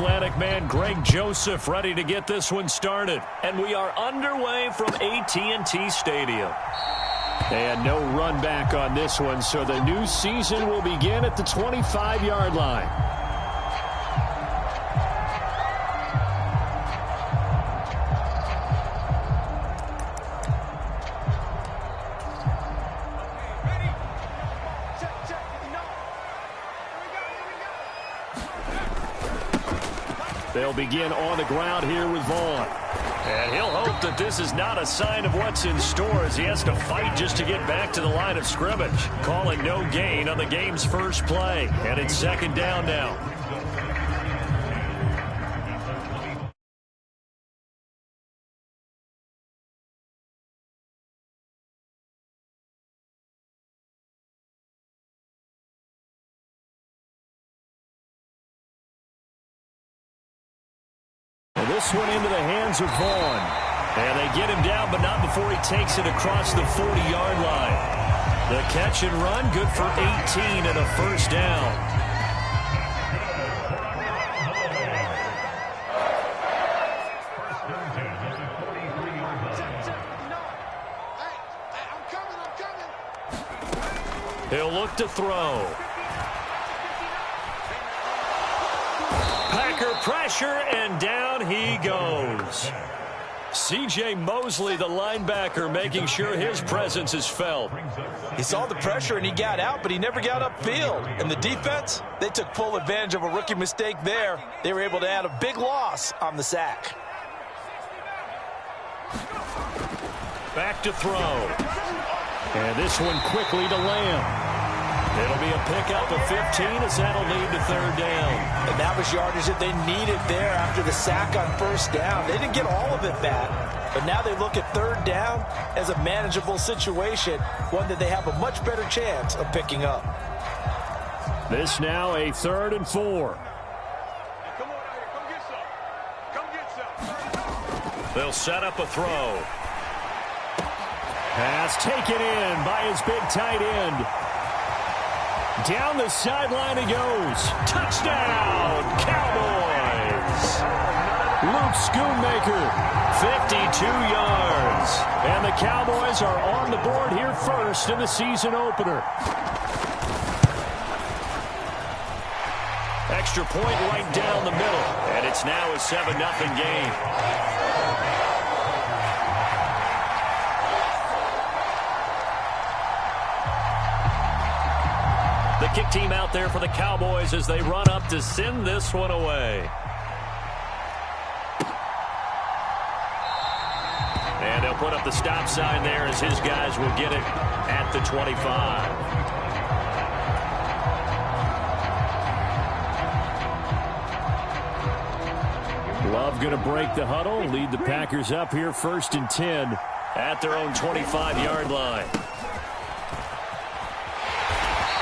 Mid-Atlantic man Greg Joseph ready to get this one started. And we are underway from AT&T Stadium. And no run back on this one, so the new season will begin at the 25-yard line. They'll begin on the ground here with Vaughn. And he'll hope that this is not a sign of what's in store as he has to fight just to get back to the line of scrimmage. Calling no gain on the game's first play. And it's second down now. This one into the hands of Vaughn. And they get him down, but not before he takes it across the 40-yard line. The catch and run, good for 18 and a first down. He'll look to throw. Packer pressure, and down he goes. C.J. Mosley, the linebacker, making sure his presence is felt. He saw the pressure and he got out, but he never got upfield. And the defense, they took full advantage of a rookie mistake there. They were able to add a big loss on the sack. Back to throw. And this one quickly to Lamb. It'll be a pickup of 15 as that'll lead to third down. And that was yardage that they needed there after the sack on first down. They didn't get all of it back, but now they look at third down as a manageable situation, one that they have a much better chance of picking up. This now a 3rd and 4. Come on out here. Come get some. They'll set up a throw. Pass taken in by his big tight end. Down the sideline he goes. Touchdown, Cowboys. Luke Schoonmaker, 52 yards. And the Cowboys are on the board here first in the season opener. Extra point right down the middle. And it's now a 7-0 game. The kick team out there for the Cowboys as they run up to send this one away. And they'll put up the stop sign there as his guys will get it at the 25. Love going to break the huddle, lead the Packers up here 1st and 10 at their own 25-yard line.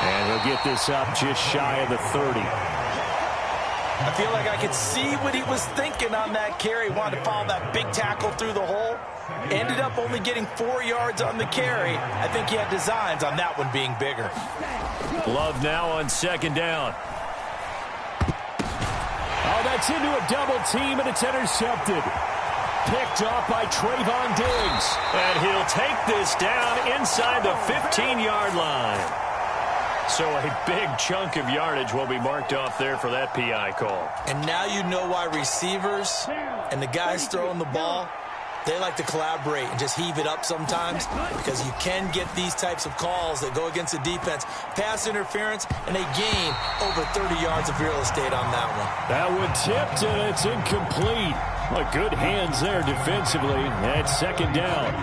And he'll get this up just shy of the 30. I feel like I could see what he was thinking on that carry. Wanted to follow that big tackle through the hole. Ended up only getting 4 yards on the carry. I think he had designs on that one being bigger. Love now on 2nd down. Oh, that's into a double team, and it's intercepted. Picked off by Trayvon Diggs. And he'll take this down inside the 15-yard line. So a big chunk of yardage will be marked off there for that PI call. And now you know why receivers and the guys throwing the ball, they like to collaborate and just heave it up sometimes, because you can get these types of calls that go against the defense. Pass interference, and they gain over 30 yards of real estate on that one. That one tipped, and it's incomplete. Well, good hands there defensively. That's 2nd down.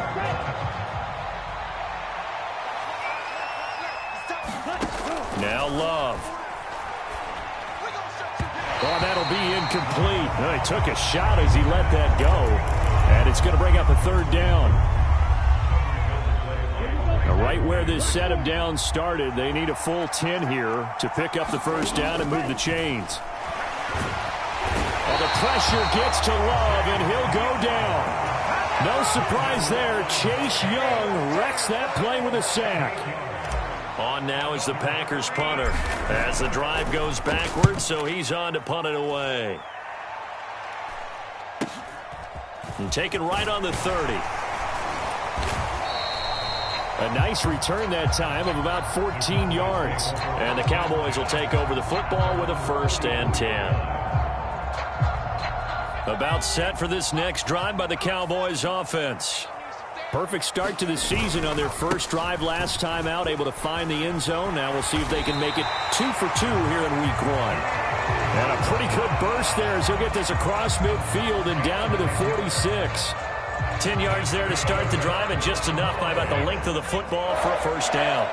Now Love. Oh, that'll be incomplete. Oh, he took a shot as he let that go. And it's going to bring up a 3rd down. Now, right where this set of downs started, they need a full 10 here to pick up the 1st down and move the chains. Well, the pressure gets to Love, and he'll go down. No surprise there. Chase Young wrecks that play with a sack. On now is the Packers punter as the drive goes backwards, so he's on to punt it away. And taken right on the 30. A nice return that time of about 14 yards. And the Cowboys will take over the football with a 1st and 10. About set for this next drive by the Cowboys offense. Perfect start to the season on their first drive last time out, able to find the end zone. Now we'll see if they can make it 2 for 2 here in week 1. And a pretty good burst there as he'll get this across midfield and down to the 46. 10 yards there to start the drive, and just enough by about the length of the football for a 1st down.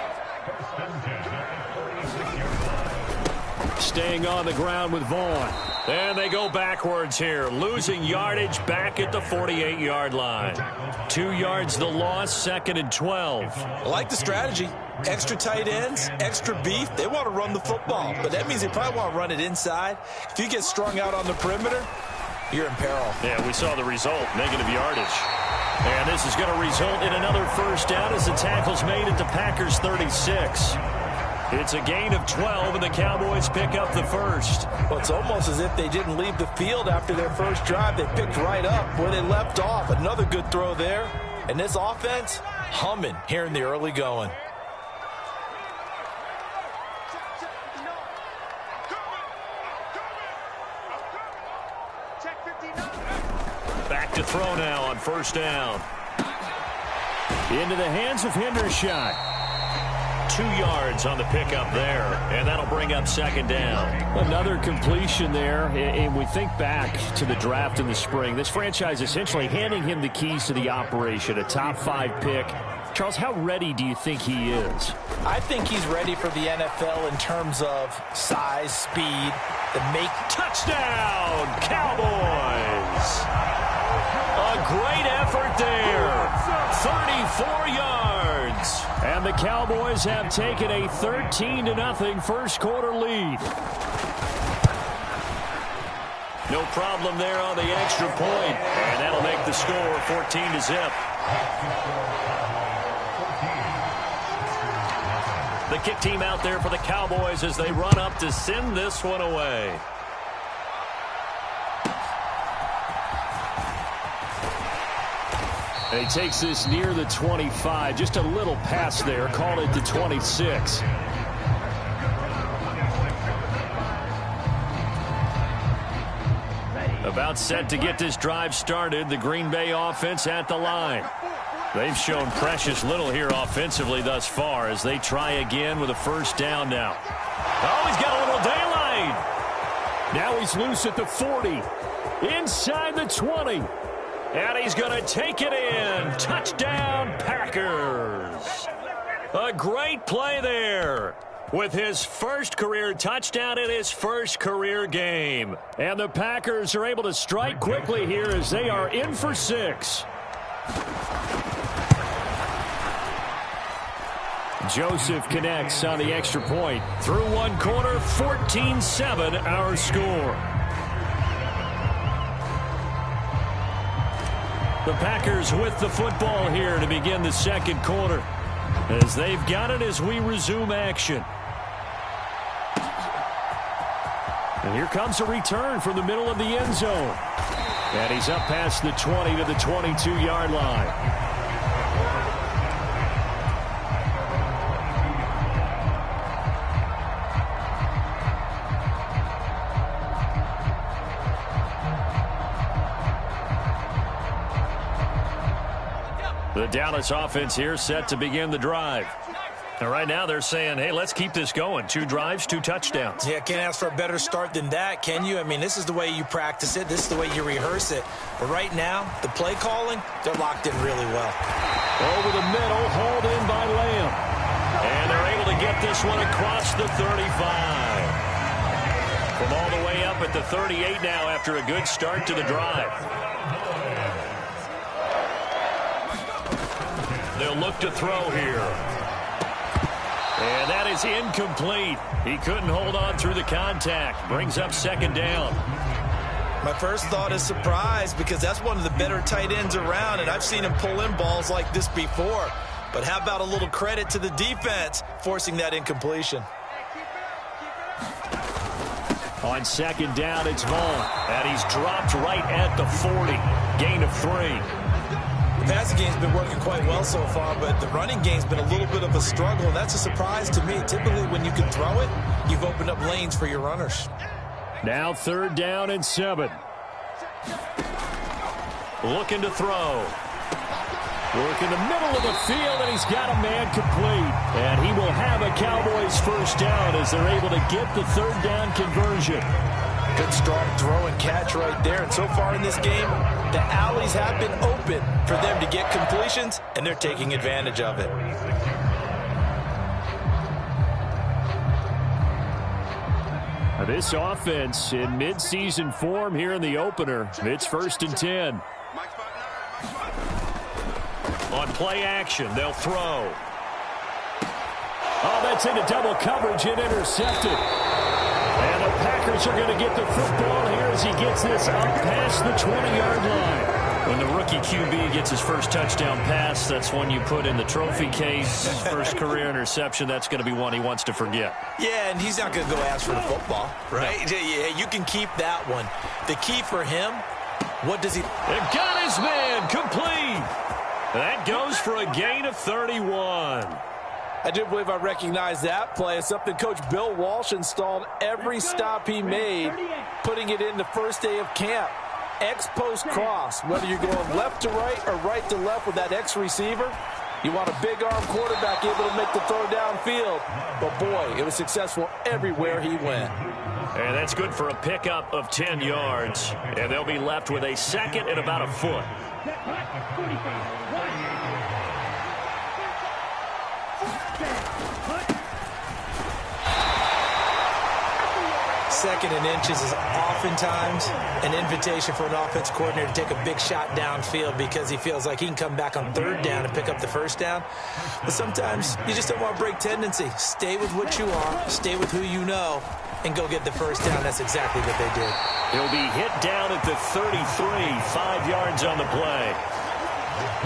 Staying on the ground with Vaughn. And they go backwards here, losing yardage back at the 48-yard line. 2 yards the loss, 2nd and 12. I like the strategy. Extra tight ends, extra beef. They want to run the football, but that means they probably want to run it inside. If you get strung out on the perimeter, you're in peril. Yeah, we saw the result, negative yardage. And this is going to result in another 1st down as the tackle's made at the Packers' 36. It's a gain of 12, and the Cowboys pick up the 1st. Well, it's almost as if they didn't leave the field after their first drive. They picked right up where they left off. Another good throw there. And this offense, humming here in the early going. Back to throw now on 1st down. Into the hands of Hendershot. 2 yards on the pickup there, and that'll bring up 2nd down. Another completion there, and we think back to the draft in the spring. This franchise essentially handing him the keys to the operation, a top 5 pick. Charles, how ready do you think he is? I think he's ready for the NFL in terms of size, speed, the make. Touchdown, Cowboys! A great effort there. 34 yards. And the Cowboys have taken a 13-0 1st quarter lead. No problem there on the extra point. And that'll make the score 14-0. The kick team out there for the Cowboys as they run up to send this one away. And he takes this near the 25. Just a little pass there. Called it the 26. About set to get this drive started. The Green Bay offense at the line. They've shown precious little here offensively thus far as they try again with a 1st down now. Oh, he's got a little daylight. Now he's loose at the 40. Inside the 20. And he's going to take it in. Touchdown, Packers. A great play there with his 1st career touchdown in his 1st career game. And the Packers are able to strike quickly here as they are in for 6. Joseph connects on the extra point. Through 1 quarter, 14-7 our score. The Packers with the football here to begin the 2nd quarter as they've got it as we resume action. And here comes a return from the middle of the end zone. And he's up past the 20 to the 22-yard line. The Dallas offense here set to begin the drive. And right now they're saying, hey, let's keep this going. 2 drives, 2 touchdowns. Yeah, can't ask for a better start than that, can you? I mean, this is the way you practice it. This is the way you rehearse it. But right now, the play calling, they're locked in really well. Over the middle, hauled in by Lamb. And they're able to get this one across the 35. From all the way up at the 38 now after a good start to the drive. They'll look to throw here. And that is incomplete. He couldn't hold on through the contact. Brings up 2nd down. My first thought is surprise because that's one of the better tight ends around, and I've seen him pull in balls like this before. But how about a little credit to the defense forcing that incompletion? On second down, it's Vaughn. And he's dropped right at the 40. Gain of 3. The passing game's been working quite well so far, but the running game's been a little bit of a struggle. That's a surprise to me. Typically, when you can throw it, you've opened up lanes for your runners. Now 3rd down and 7. Looking to throw. Work in the middle of the field, and he's got a man complete. And he will have a Cowboys first down as they're able to get the 3rd down conversion. Good strong throw and catch right there. And so far in this game, the alleys have been open for them to get completions, and they're taking advantage of it. This offense in midseason form here in the opener. It's 1st and 10. On play action, they'll throw. Oh, that's into double coverage and intercepted. And the Packers are going to get the football here as he gets this up past the 20-yard line. When the rookie QB gets his first touchdown pass, that's one you put in the trophy case. His first career interception, that's going to be one he wants to forget. Yeah, and he's not going to go ask for the football, right? Yeah, you can keep that one. The key for him, what does he... They've got his man complete. That goes for a gain of 31. I do believe I recognize that play. It's something Coach Bill Walsh installed every stop he made, putting it in the first day of camp. X-post cross, whether you're going left to right or right to left with that X receiver, you want a big arm quarterback able to make the throw downfield. But boy, it was successful everywhere he went. And that's good for a pickup of 10 yards. And they'll be left with a 2nd and about a foot. Second and inches is oftentimes an invitation for an offense coordinator to take a big shot downfield because he feels like he can come back on 3rd down and pick up the 1st down. But sometimes you just don't want to break tendency. Stay with what you are, stay with who you know, and go get the 1st down. That's exactly what they did. He'll be hit down at the 33, 5 yards on the play.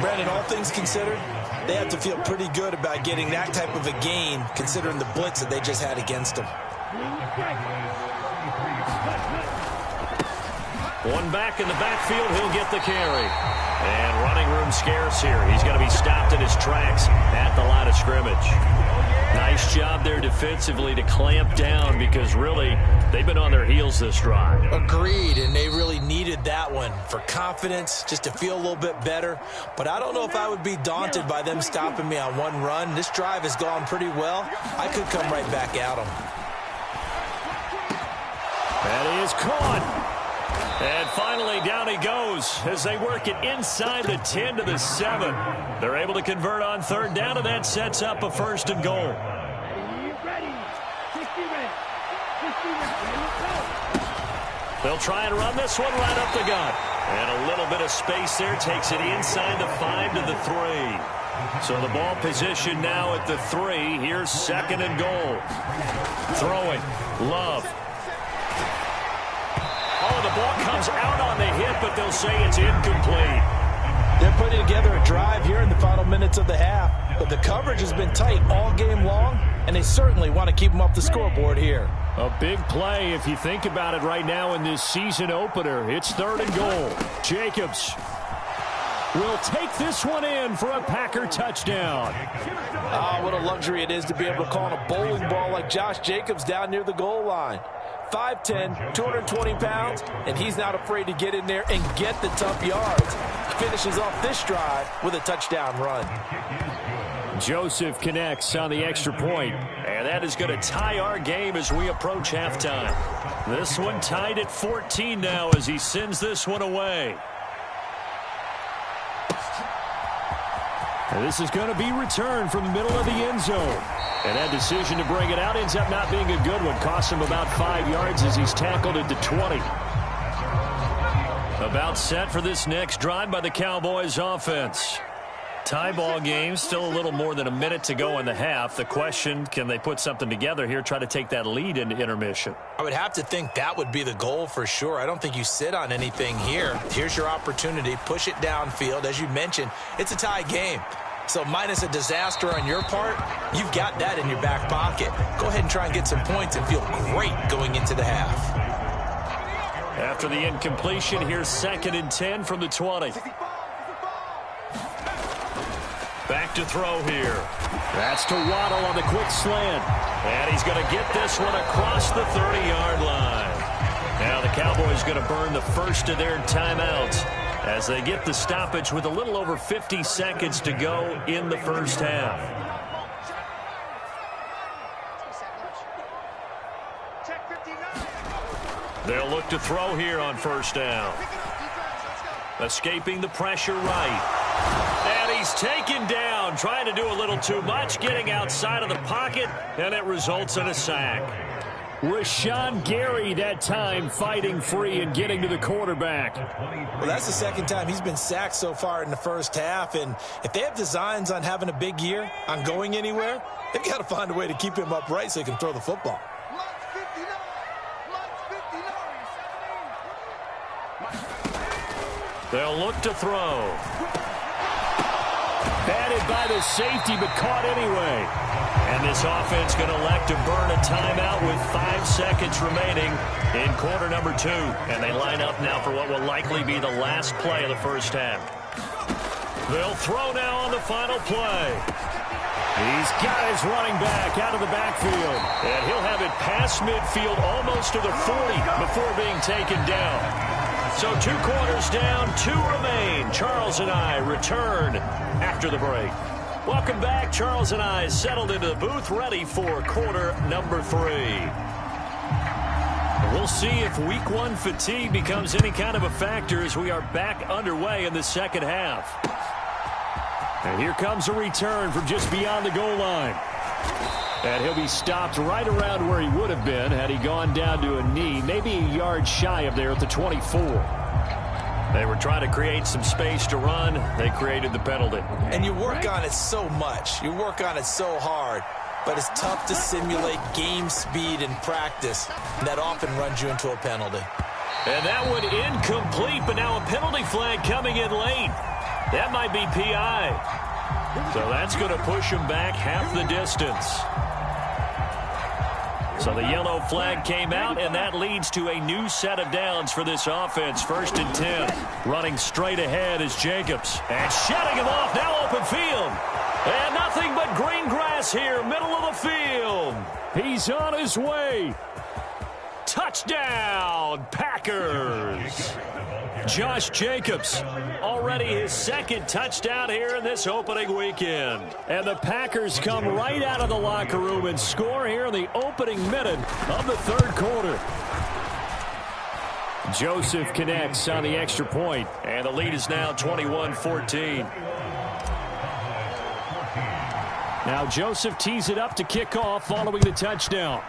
Brandon, all things considered, they have to feel pretty good about getting that type of a gain considering the blitz that they just had against them. One back in the backfield, he'll get the carry. And running room scarce here. He's going to be stopped in his tracks at the line of scrimmage. Nice job there defensively to clamp down because really they've been on their heels this drive. Agreed, and they really needed that one for confidence, just to feel a little bit better. But I don't know if I would be daunted by them stopping me on one run. This drive has gone pretty well. I could come right back at them. That is caught. And finally, down he goes as they work it inside the 10 to the 7. They're able to convert on 3rd down, and that sets up a 1st and goal. They'll try and run this one right up the gut. And a little bit of space there takes it inside the 5 to the 3. So the ball position now at the 3. Here's 2nd and goal. Throwing. Love. Oh, the ball comes out on the hit, but they'll say it's incomplete. They're putting together a drive here in the final minutes of the half, but the coverage has been tight all game long, and they certainly want to keep them off the scoreboard here. A big play if you think about it right now in this season opener. It's 3rd and goal. Jacobs will take this one in for a Packer touchdown. Ah, what a luxury it is to be able to call on a bowling ball like Josh Jacobs down near the goal line. 5'10", 220 pounds, and he's not afraid to get in there and get the tough yards. Finishes off this drive with a touchdown run. Joseph connects on the extra point, and that is going to tie our game as we approach halftime. This one tied at 14 now as he sends this one away. And this is going to be returned from the middle of the end zone. And that decision to bring it out ends up not being a good one. Costs him about 5 yards as he's tackled at the 20. About set for this next drive by the Cowboys offense. Tie ball game, still a little more than a minute to go in the half. The question, can they put something together here, try to take that lead into intermission? I would have to think that would be the goal for sure. I don't think you sit on anything here. Here's your opportunity. Push it downfield. As you mentioned, it's a tie game. So minus a disaster on your part, you've got that in your back pocket. Go ahead and try and get some points and feel great going into the half. After the incompletion, here's 2nd and 10 from the 20. Back to throw here. That's to Waddle on the quick slant. And he's going to get this one across the 30-yard line. Now the Cowboys going to burn the first of their timeouts as they get the stoppage with a little over 50 seconds to go in the first half. They'll look to throw here on first down. Escaping the pressure right. And he's taken down, trying to do a little too much, getting outside of the pocket, and it results in a sack. Rashawn Gary that time fighting free and getting to the quarterback. Well, that's the second time he's been sacked so far in the first half, and if they have designs on having a big year, on going anywhere, they've got to find a way to keep him upright so he can throw the football. They'll look to throw. Batted by the safety, but caught anyway. And this offense going to elect to burn a timeout with 5 seconds remaining in quarter number 2. And they line up now for what will likely be the last play of the first half. They'll throw now on the final play. He's got his running back out of the backfield. And he'll have it past midfield almost to the 40 before being taken down. So 2 quarters down, 2 remain. Charles and I return after the break. Welcome back. Charles and I settled into the booth, ready for quarter number 3. We'll see if week 1 fatigue becomes any kind of a factor as we are back underway in the second half. And here comes a return from just beyond the goal line. And he'll be stopped right around where he would have been had he gone down to a knee, maybe a yard shy of there at the 24. They were trying to create some space to run. They created the penalty. And you work on it so much. You work on it so hard. But it's tough to simulate game speed in practice. And that often runs you into a penalty. And that one incomplete, but now a penalty flag coming in late. That might be PI. So that's going to push him back half the distance. So the yellow flag came out, and that leads to a new set of downs for this offense. 1st and 10. Running straight ahead is Jacobs. And shutting him off, now open field. And nothing but green grass here, middle of the field. He's on his way. Touchdown, Packers. Josh Jacobs, already his 2nd touchdown here in this opening weekend. And the Packers come right out of the locker room and score here in the opening minute of the 3rd quarter. Joseph connects on the extra point, and the lead is now 21-14. Now Joseph tees it up to kick off following the touchdown.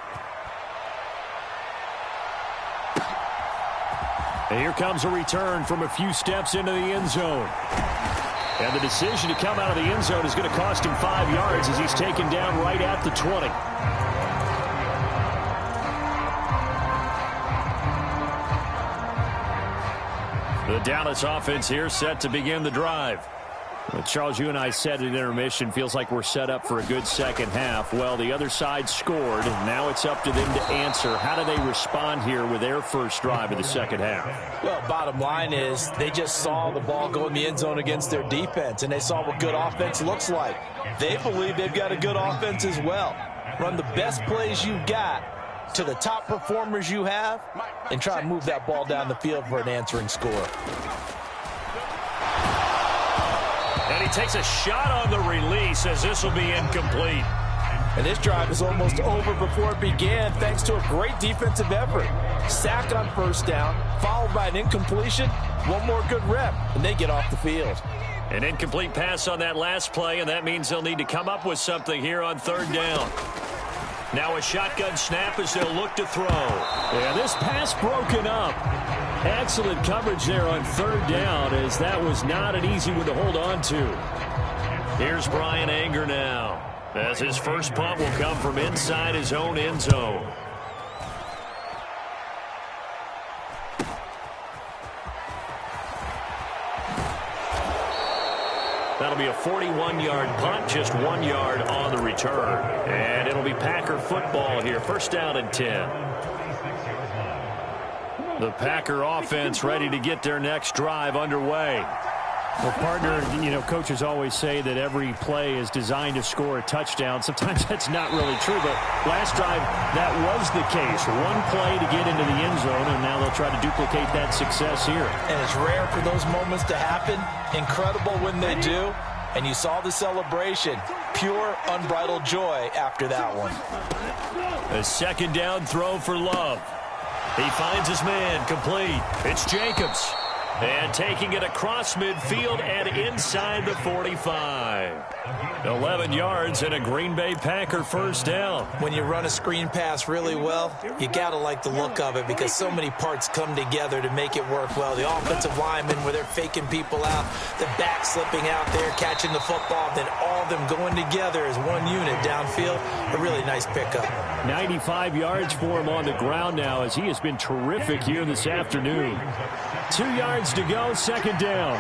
And here comes a return from a few steps into the end zone. And the decision to come out of the end zone is going to cost him 5 yards as he's taken down right at the 20. The Dallas offense here set to begin the drive. Well, Charles, you and I said at intermission, feels like we're set up for a good second half. Well, the other side scored. Now it's up to them to answer. How do they respond here with their first drive of the second half? Well, bottom line is they just saw the ball go in the end zone against their defense, and they saw what good offense looks like. They believe they've got a good offense as well. Run the best plays you've got to the top performers you have, and try to move that ball down the field for an answering score. And he takes a shot on the release as this will be incomplete. And this drive is almost over before it began thanks to a great defensive effort. Sack on first down, followed by an incompletion. One more good rep, and they get off the field. An incomplete pass on that last play, and that means they'll need to come up with something here on 3rd down. Now a shotgun snap as they'll look to throw. Yeah, this pass broken up. Excellent coverage there on 3rd down, as that was not an easy one to hold on to. Here's Brian Anger now, as his first punt will come from inside his own end zone. That'll be a 41-yard punt, just 1 yard on the return. And it'll be Packer football here, 1st down and 10. The Packer offense ready to get their next drive underway. Well, partner, coaches always say that every play is designed to score a touchdown. Sometimes that's not really true, but last drive, that was the case. One play to get into the end zone, and now they'll try to duplicate that success here. And it's rare for those moments to happen. Incredible when they do. And you saw the celebration. Pure, unbridled joy after that one. A second down throw for Love. He finds his man, complete. It's Jacobs. And taking it across midfield and inside the 45. 11 yards and a Green Bay Packer first down. When you run a screen pass really well, you got to like the look of it because so many parts come together to make it work well. The offensive linemen where they're faking people out, the back slipping out there, catching the football, then all of them going together as one unit downfield. A really nice pickup. 95 yards for him on the ground now as he has been terrific here this afternoon. 2 yards to go, second down.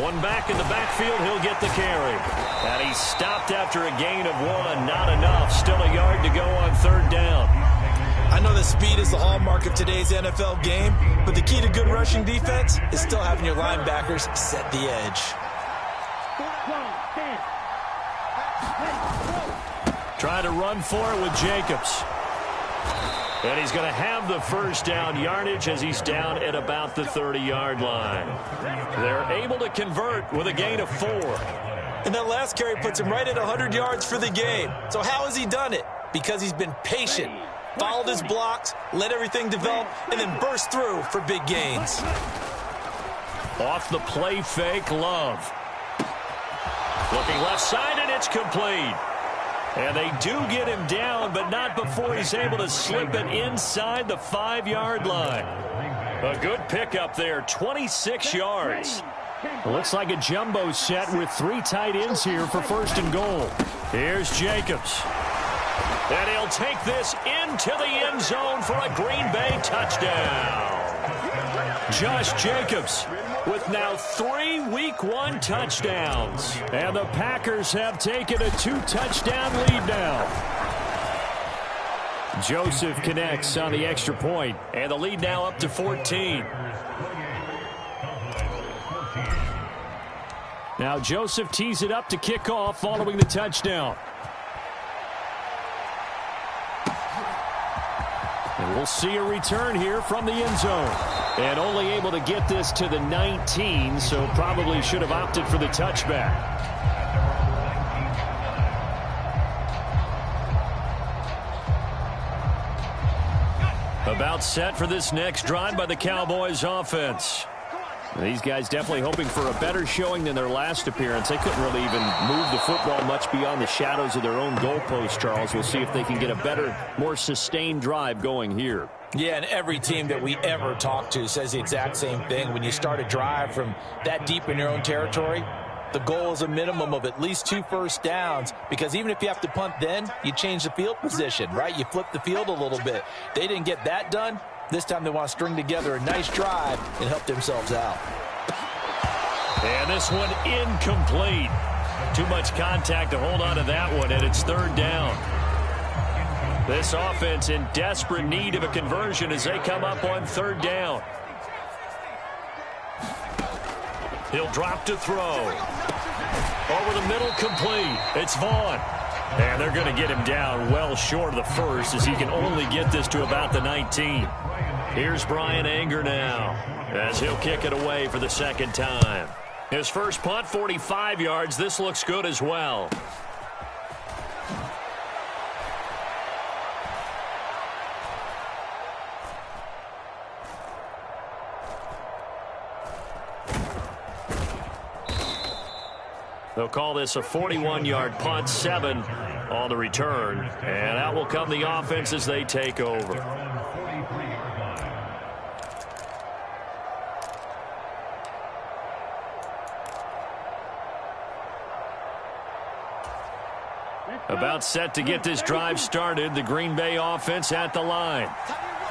One back in the backfield, he'll get the carry. And he's stopped after a gain of 1. Not enough. Still a yard to go on third down. I know that speed is the hallmark of today's NFL game, but the key to good rushing defense is still having your linebackers set the edge. Try to run for it with Jacobs. And he's going to have the first down yardage as he's down at about the 30-yard line. They're able to convert with a gain of 4. And that last carry puts him right at 100 yards for the game. So how has he done it? Because he's been patient, followed his blocks, let everything develop, and then burst through for big gains. Off the play fake, Love. Looking left side, and it's complete. And they do get him down, but not before he's able to slip it inside the 5-yard line. A good pickup there, 26 yards. Looks like a jumbo set with 3 tight ends here for first and goal. Here's Jacobs. And he'll take this into the end zone for a Green Bay touchdown. Josh Jacobs with now 3 Week 1 touchdowns. And the Packers have taken a 2-touchdown lead now. Joseph connects on the extra point, and the lead now up to 14. Now Joseph tees it up to kick off following the touchdown. And we'll see a return here from the end zone. And only able to get this to the 19, so probably should have opted for the touchback. About set for this next drive by the Cowboys offense. These guys definitely hoping for a better showing than their last appearance. They couldn't really even move the football much beyond the shadows of their own goalpost, Charles. We'll see if they can get a better, more sustained drive going here. Yeah, and every team that we ever talk to says the exact same thing. When you start a drive from that deep in your own territory, the goal is a minimum of at least 2 first downs, because even if you have to punt then, you change the field position, right? You flip the field a little bit. They didn't get that done. This time they want to string together a nice drive and help themselves out. And this one incomplete. Too much contact to hold on to that one, and it's third down. This offense in desperate need of a conversion as they come up on third down. He'll drop to throw. Over the middle, complete. It's Vaughn. And they're going to get him down well short of the first as he can only get this to about the 19. Here's Brian Anger now as he'll kick it away for the second time. His first punt, 45 yards. This looks good as well. They'll call this a 41-yard punt, 7 on the return. And out will come the offense as they take over. About set to get this drive started. The Green Bay offense at the line.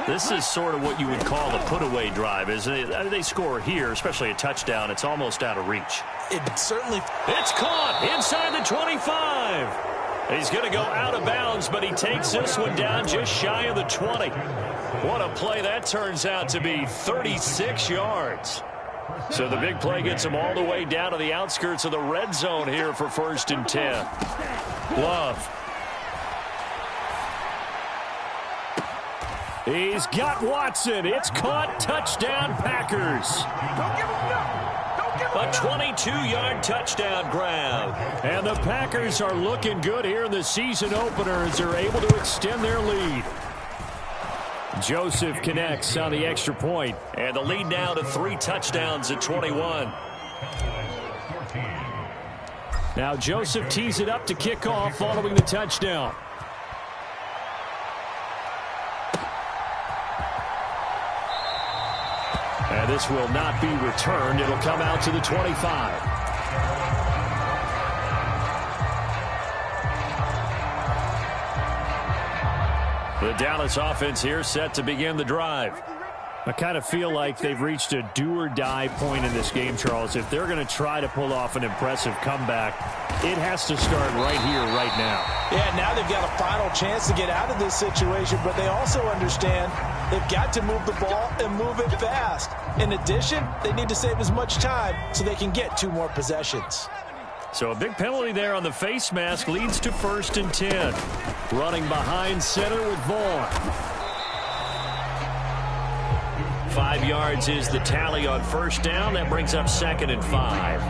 This is sort of what you would call a put-away drive, isn't it? They score here, especially a touchdown. It's almost out of reach. It certainly... It's caught inside the 25. He's going to go out of bounds, but he takes this one down just shy of the 20. What a play that turns out to be, 36 yards. So the big play gets him all the way down to the outskirts of the red zone here for 1st and 10. Love. He's got Watson. It's caught. Touchdown, Packers. A 22-yard touchdown grab. And the Packers are looking good here in the season opener as they're able to extend their lead. Joseph connects on the extra point. And the lead now to 3 touchdowns at 21. Now Joseph tees it up to kick off following the touchdown. And this will not be returned. It'll come out to the 25. The Dallas offense here set to begin the drive. I kind of feel like they've reached a do-or-die point in this game, Charles. If they're going to try to pull off an impressive comeback, it has to start right here, right now. Yeah, now they've got a final chance to get out of this situation, but they also understand they've got to move the ball and move it fast. In addition, they need to save as much time so they can get 2 more possessions. So a big penalty there on the face mask leads to 1st and 10. Running behind center with Vaughn. 5 yards is the tally on 1st down. That brings up 2nd and 5.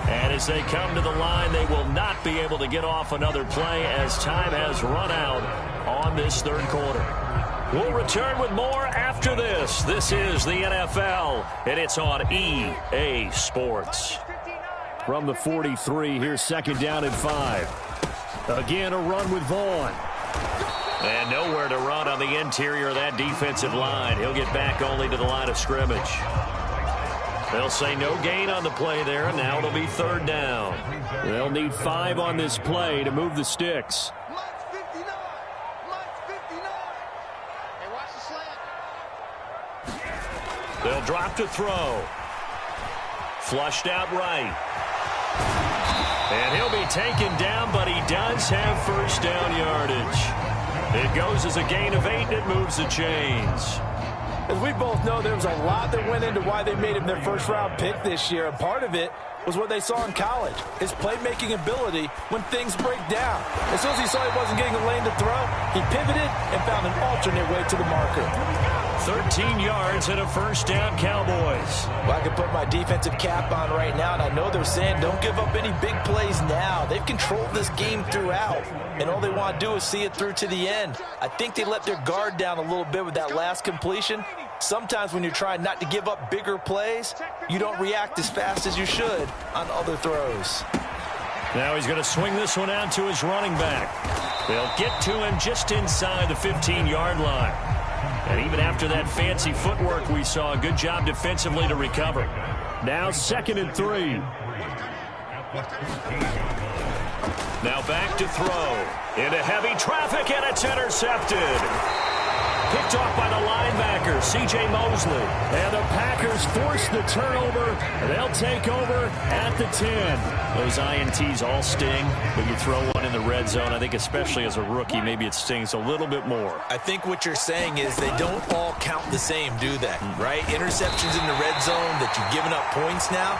And as they come to the line, they will not be able to get off another play as time has run out on this 3rd quarter. We'll return with more after this. This is the NFL, and it's on EA Sports. From the 43, here's 2nd down and 5. Again, a run with Vaughn. And nowhere to run on the interior of that defensive line. He'll get back only to the line of scrimmage. They'll say no gain on the play there, and now it'll be 3rd down. They'll need 5 on this play to move the sticks. They'll drop to throw. Flushed out right. And he'll be taken down, but he does have 1st down yardage. It goes as a gain of 8, and it moves the chains. As we both know, there was a lot that went into why they made him their 1st-round pick this year, and part of it was what they saw in college, his playmaking ability when things break down. As soon as he saw he wasn't getting a lane to throw, he pivoted and found an alternate way to the marker. 13 yards and a 1st down, Cowboys. Well, I can put my defensive cap on right now, and I know they're saying don't give up any big plays now. They've controlled this game throughout, and all they want to do is see it through to the end. I think they let their guard down a little bit with that last completion. Sometimes when you're trying not to give up bigger plays, you don't react as fast as you should on other throws. Now he's going to swing this one out to his running back. They'll get to him just inside the 15-yard line. And even after that fancy footwork we saw, a good job defensively to recover. Now 2nd and 3. Now back to throw. Into heavy traffic, and it's intercepted. Picked off by the linebacker, C.J. Mosley. And the Packers force the turnover. They'll take over at the 10. Those INTs all sting, but you throw one in the red zone. I think especially as a rookie, maybe it stings a little bit more. I think what you're saying is they don't all count the same, do they? Right? Interceptions in the red zone that you've given up points now,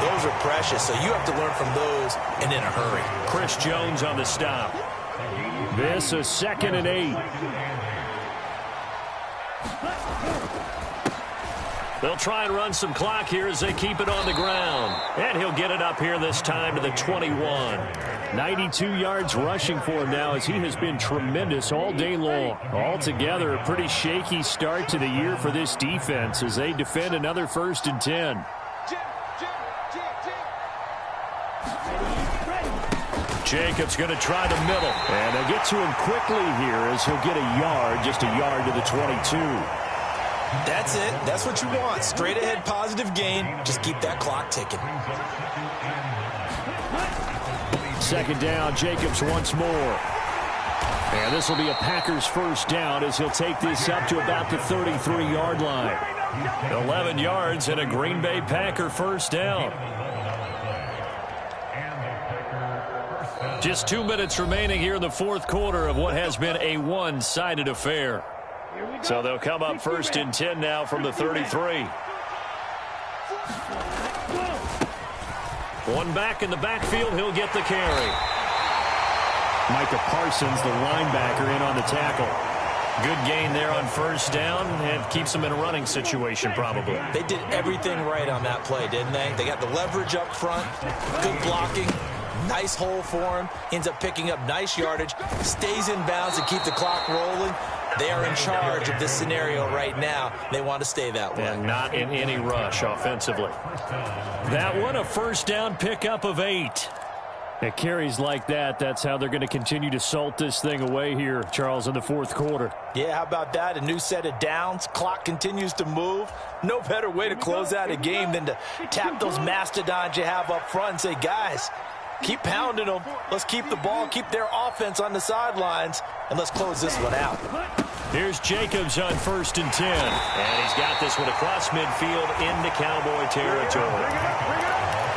those are precious. So you have to learn from those and in a hurry. Chris Jones on the stop. This is 2nd and 8. They'll try and run some clock here as they keep it on the ground. And he'll get it up here this time to the 21. 92 yards rushing for him now as he has been tremendous all day long. Altogether, a pretty shaky start to the year for this defense as they defend another 1st and 10. Jacobs going to try the middle. And they'll get to him quickly here as he'll get a yard, just a yard to the 22. That's it. That's what you want. Straight ahead positive gain. Just keep that clock ticking. 2nd down, Jacobs once more. And this will be a Packers 1st down as he'll take this up to about the 33-yard line. 11 yards and a Green Bay Packer 1st down. Just 2 minutes remaining here in the fourth quarter of what has been a one-sided affair. So they'll come up first and 10 now from the 33. One back in the backfield. He'll get the carry. Micah Parsons, the linebacker, in on the tackle. Good gain there on first down, and keeps them in a running situation probably. They did everything right on that play, didn't they? They got the leverage up front, good blocking, nice hole for him, ends up picking up nice yardage, stays in bounds to keep the clock rolling. They are in charge of this scenario right now. They want to stay that way. And not in any rush offensively. That one, a first down pickup of 8. It carries like that. That's how they're going to continue to salt this thing away here, Charles, in the fourth quarter. Yeah, how about that? A new set of downs. Clock continues to move. No better way to close out a game than to tap those mastodons you have up front and say, guys, keep pounding them. Let's keep the ball, keep their offense on the sidelines, and let's close this one out. Here's Jacobs on first and 10. And he's got this one across midfield into Cowboy territory.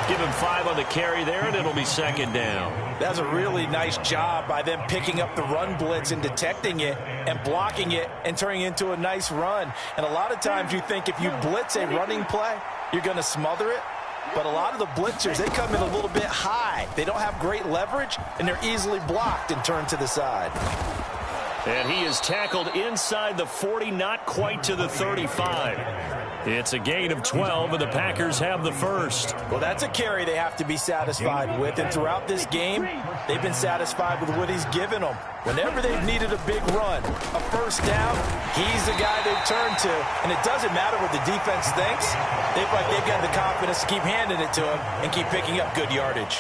Give him 5 on the carry there, and it'll be second down. That's a really nice job by them picking up the run blitz and detecting it and blocking it and turning it into a nice run. And a lot of times you think if you blitz a running play, you're going to smother it. But a lot of the blitzers, they come in a little bit high. They don't have great leverage, and they're easily blocked and turned to the side. And he is tackled inside the 40, not quite to the 35. It's a gain of 12, and the Packers have the first. Well, that's a carry they have to be satisfied with. And throughout this game, they've been satisfied with what he's given them. Whenever they've needed a big run, a first down, he's the guy they've turned to. And it doesn't matter what the defense thinks. They've got the confidence to keep handing it to him and keep picking up good yardage.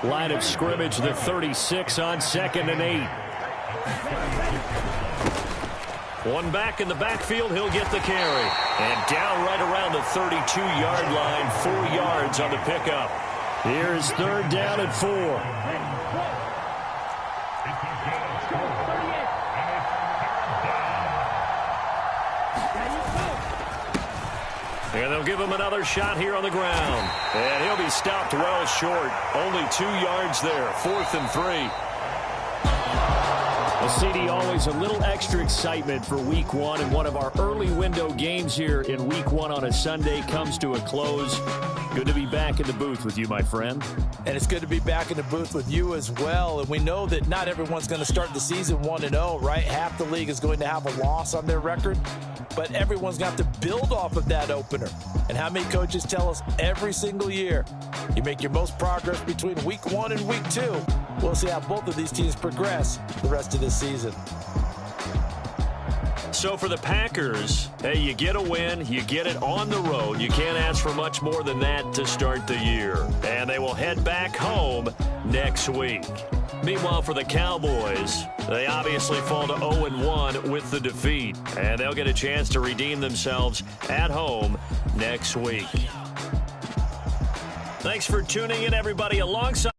Line of scrimmage, the 36 on second and 8. One back in the backfield, he'll get the carry. And down right around the 32-yard line, 4 yards on the pickup. Here's third down and 4. And they'll give him another shot here on the ground. And he'll be stopped well short. Only 2 yards there, 4th and 3. Well, CD, always a little extra excitement for Week 1, and one of our early window games here in Week 1 on a Sunday comes to a close. Good to be back in the booth with you, my friend. And it's good to be back in the booth with you as well. And we know that not everyone's going to start the season 1-0, right? Half the league is going to have a loss on their record. But everyone's got to build off of that opener. And how many coaches tell us every single year, you make your most progress between Week 1 and Week 2. We'll see how both of these teams progress the rest of this season. So for the Packers, hey, you get a win, you get it on the road. You can't ask for much more than that to start the year. And they will head back home next week. Meanwhile, for the Cowboys, they obviously fall to 0-1 with the defeat. And they'll get a chance to redeem themselves at home next week. Thanks for tuning in, everybody. Alongside